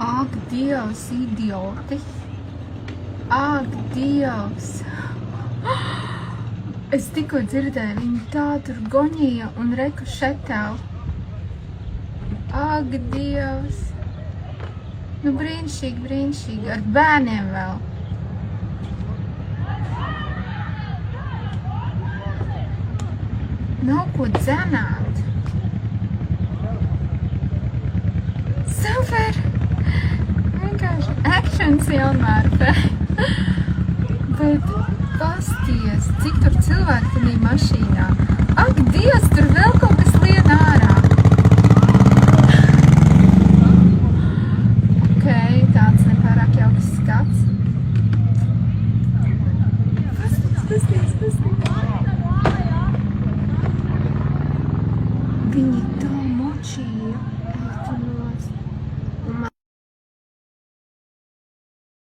Ak, Dievs, idioti! Ak, Dievs! Es tikko dzirdēju, viņi tā tur goņīja un reku šetēv. Ak, Dievs! Nu, brīnišķīgi, brīnišķīgi, ar bērniem vēl. Nav ko dzenāt. Super! Vienkārši aktions vienmēr, bet pasties, cik tur cilvēki tajā mašīnā. Ak, Dievs, tur vēl kaut kas lien ārā.